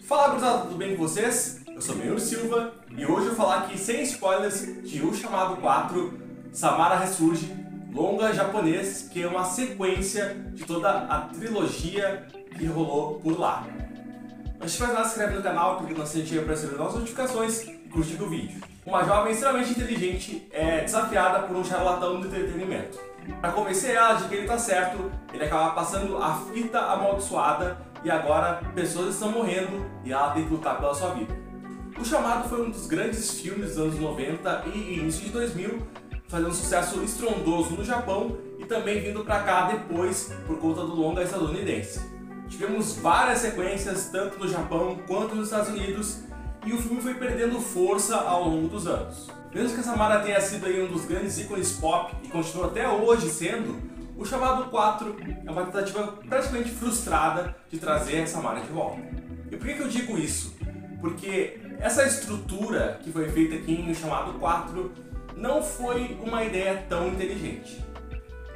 Fala, gurizada, tudo bem com vocês? Eu sou Benhur Silva e hoje eu vou falar aqui sem spoilers de O Chamado 4, Samara Ressurge, longa japonês, que é uma sequência de toda a trilogia que rolou por lá. Antes de mais nada, se inscreve no canal, clica no sininho para receber novas notificações e curte o vídeo. Uma jovem extremamente inteligente é desafiada por um charlatão do entretenimento. Para convencer ela de que ele está certo, ele acaba passando a fita amaldiçoada e agora pessoas estão morrendo e ela tem que lutar pela sua vida. O Chamado foi um dos grandes filmes dos anos 90 e início de 2000, fazendo um sucesso estrondoso no Japão e também vindo para cá depois por conta do longa estadunidense. Tivemos várias sequências tanto no Japão quanto nos Estados Unidos e o filme foi perdendo força ao longo dos anos. Mesmo que a Samara tenha sido aí um dos grandes ícones pop e continua até hoje sendo, O Chamado 4 é uma tentativa praticamente frustrada de trazer a Samara de volta. E por que eu digo isso? Porque essa estrutura que foi feita aqui em O Chamado 4 não foi uma ideia tão inteligente.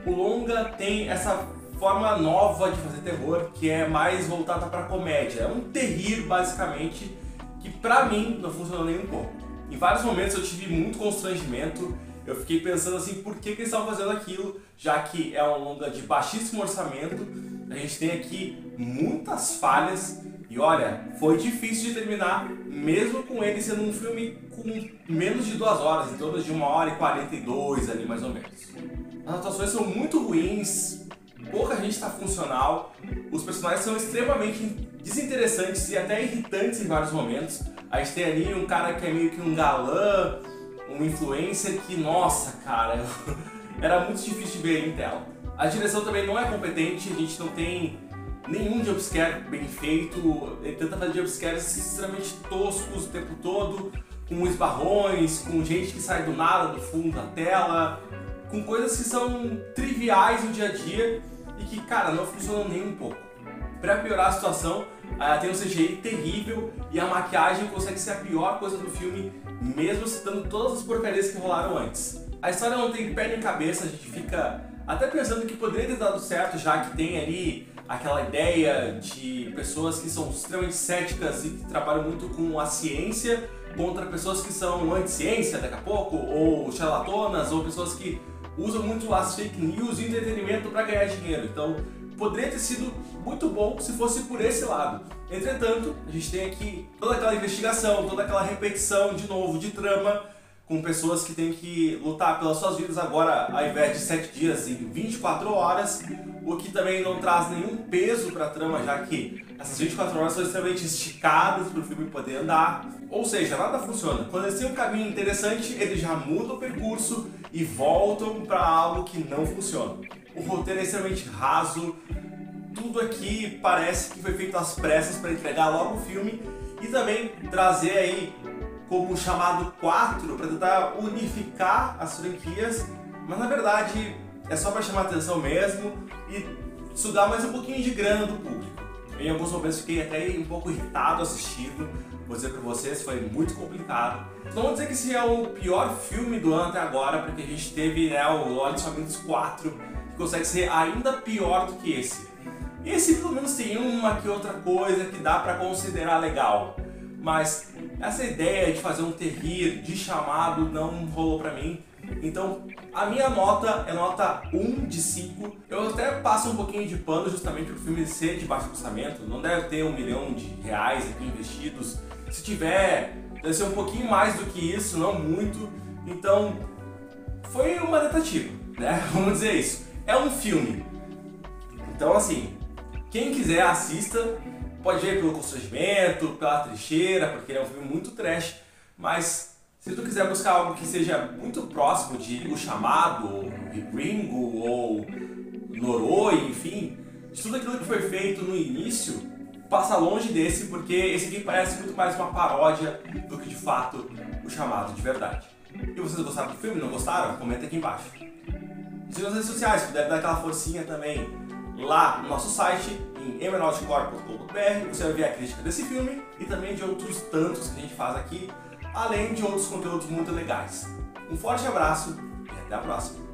O longa tem essa forma nova de fazer terror que é mais voltada para comédia. É um terrir, basicamente, que pra mim não funcionou nem um pouco. Em vários momentos eu tive muito constrangimento, eu fiquei pensando assim, por que eles estavam fazendo aquilo, já que é um longa de baixíssimo orçamento, a gente tem aqui muitas falhas e olha, foi difícil de terminar, mesmo com ele sendo um filme com menos de 2 horas, em torno de 1h42 ali mais ou menos. As atuações são muito ruins, pouca gente está funcional, os personagens são extremamente desinteressantes e até irritantes em vários momentos. A gente tem ali um cara que é meio que um galã, um influencer que, nossa, cara, era muito difícil de ver ele em tela. A direção também não é competente, a gente não tem nenhum jumpscare bem feito, ele tenta fazer jumpscares extremamente toscos o tempo todo, com esbarrões, com gente que sai do nada do fundo da tela, com coisas que são triviais no dia a dia e que, cara, não funcionam nem um pouco. Para piorar a situação, tem um CGI terrível e a maquiagem consegue ser a pior coisa do filme, mesmo citando todas as porcarias que rolaram antes. A história não tem pé nem cabeça, a gente fica até pensando que poderia ter dado certo, já que tem ali aquela ideia de pessoas que são extremamente céticas e que trabalham muito com a ciência contra pessoas que são anti-ciência daqui a pouco, ou charlatanas, ou pessoas que usam muito as fake news e entretenimento para ganhar dinheiro. Então, poderia ter sido muito bom se fosse por esse lado. Entretanto, a gente tem aqui toda aquela investigação, toda aquela repetição de novo de trama, com pessoas que têm que lutar pelas suas vidas agora, ao invés de 7 dias, em 24 horas, o que também não traz nenhum peso para a trama, já que essas 24 horas são extremamente esticadas para o filme poder andar. Ou seja, nada funciona. Quando eles têm um caminho interessante, eles já mudam o percurso e voltam para algo que não funciona. O roteiro é extremamente raso, tudo aqui parece que foi feito às pressas para entregar logo o filme e também trazer aí como Chamado 4 para tentar unificar as franquias, mas na verdade é só para chamar atenção mesmo e sugar mais um pouquinho de grana do público. Em alguns momentos fiquei até um pouco irritado assistindo, vou dizer para vocês, foi muito complicado. Não vou dizer que esse é o pior filme do ano até agora, porque a gente teve o Olhos Famintos 4, que consegue ser ainda pior do que esse. Esse pelo menos tem uma que outra coisa que dá para considerar legal, mas essa ideia de fazer um terrir de Chamado não rolou pra mim. Então a minha nota é nota 1 de 5. Eu até passo um pouquinho de pano justamente pro filme ser de baixo orçamento, não deve ter R$1 milhão aqui investidos. Se tiver, deve ser um pouquinho mais do que isso, não muito. Então foi uma tentativa, né? Vamos dizer isso. É um filme. Então assim, quem quiser assista, pode ver pelo constrangimento, pela trecheira, porque é um filme muito trash, mas se tu quiser buscar algo que seja muito próximo de O Chamado, ou Ringo, ou Noroi, enfim, de tudo aquilo que foi feito no início, passa longe desse, porque esse aqui parece muito mais uma paródia do que de fato O Chamado de verdade. E vocês gostaram do filme? Não gostaram? Comenta aqui embaixo. Siga nas redes sociais, puder dar aquela forcinha também lá no nosso site, em emeraldcore.com.br, você vai ver a crítica desse filme e também de outros tantos que a gente faz aqui, além de outros conteúdos muito legais. Um forte abraço e até a próxima!